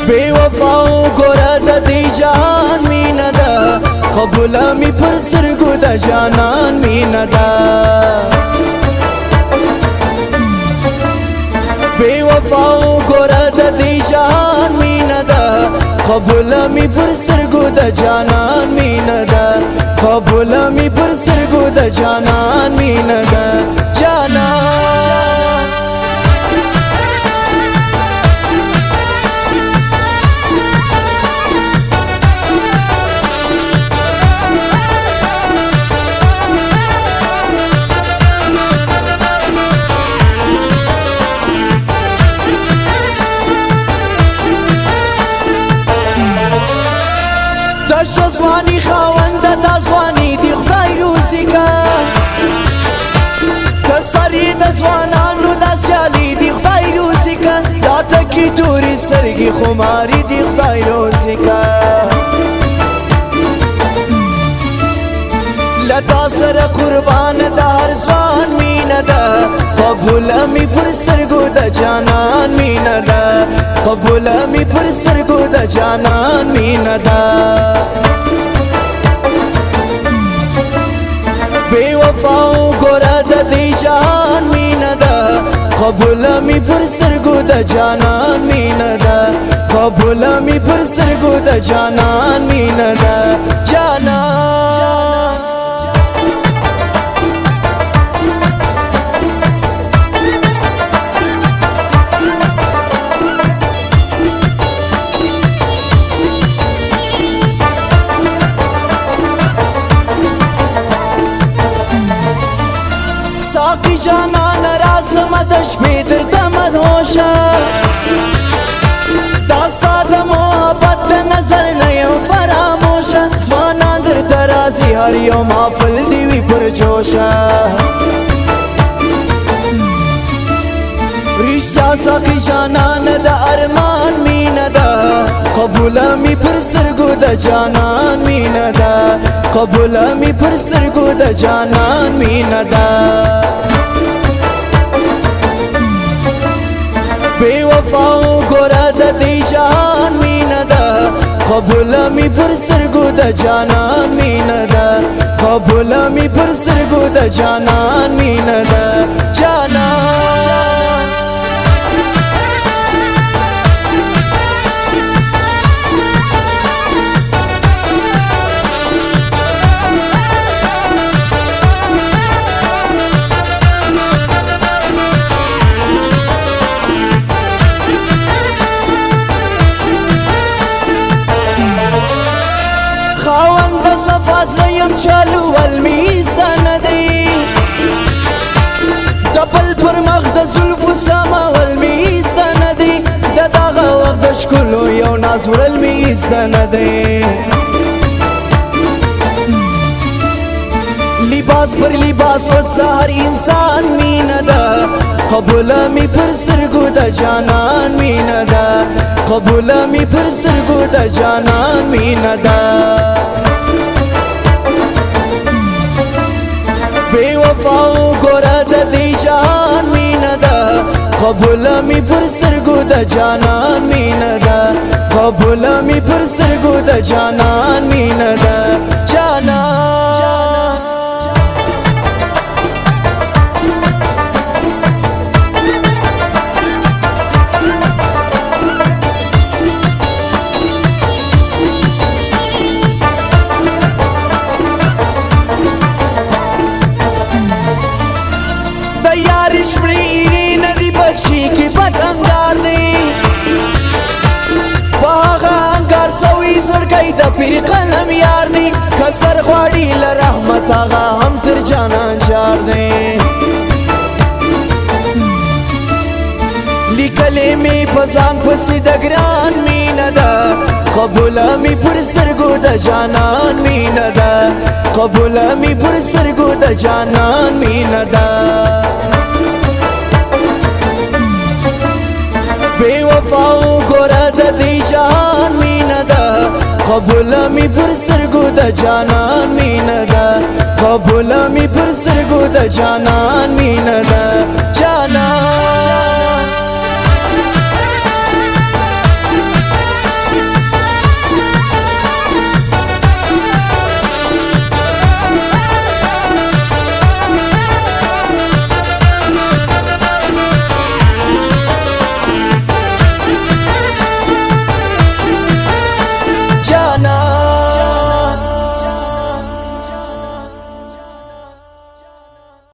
بے وفاو گورا دا دی جان مینا دا قبولا می پر سرگو دا جانان مینا دا بے وفاو گورا دا دی جان مینا دا قبولا می پر سرگو دا جانان مینا دا قبولا می پر سرگو دا جانان مینا دا جانان شزوانی خواند دا زوانی دی خدای روزی که کسری دا زوانانو دا سیالی دی خدای روزی که دا تکی توری سرگی خماری دی خدای روزی که لتا سر قربان دا هر زوان مینه دا قبولا می پر سرگو دا جانان مینه دا قبولا می پر سرگو دا جانان مینه دا بے وفاو گورا دا دی جان مینه دا قبولا می پر سرگو دا جانان مینه دا قبولا می پر سرگو دا جانان مینه دا جانان ساقی جانان راسم دش بیدر دمد ہوشا داستا دا محبت دا نظر نیم فراموشا زوانان در ترازی هر یو محفل دیوی پر جوشا رشتہ ساقی جانان دا ارمان مینه دا قبولا می پر سرگو دا جانان مینه دا قبولا می پر سرگو دا جانان مینه دا بے وفاو گورا دا دی جان مینه دا قبولا می پر سرگو دا جانان مینه دا قبولا می پر سرگو دا جانان مینه دا جانان خواند صفاز غیم چالو والمیز دا ندی دبل پر مغد زلف و ساما والمیز دا ندی دا داغا وقت شکلو یو ناز والمیز دا ندی لباس پر لباس و سهر انسان مینه دا قبولا می پر سرگو دا جانان مینه دا قبولا می پر سرگو دا جانان مینه دا بے وفاو گورا دا دی جان مینه دا قبولا می پر سرگو دا جانان مینه دا قبولا می پر سرگو دا جانان مینه دا جانان यारिश बड़ी नदी बच्ची की बट अंगार दे बागा अंगार सवी सड़कई द फिर कलम यार दे कसर ख्वाड़ी ल रहमत आगा हम तर जाना जार दे लिख کلمې په ځان پسې د ګران مینه ده قبوله مې پر سترګو د جانان مینه ده قبوله مې پر سترګو د جانان مینه ده بے وفا ګوره د دې جهان مینه ده قبوله مې پر سترګو د جانان مینه ده قبوله مې پر سترګو د جانان مینه ده جانان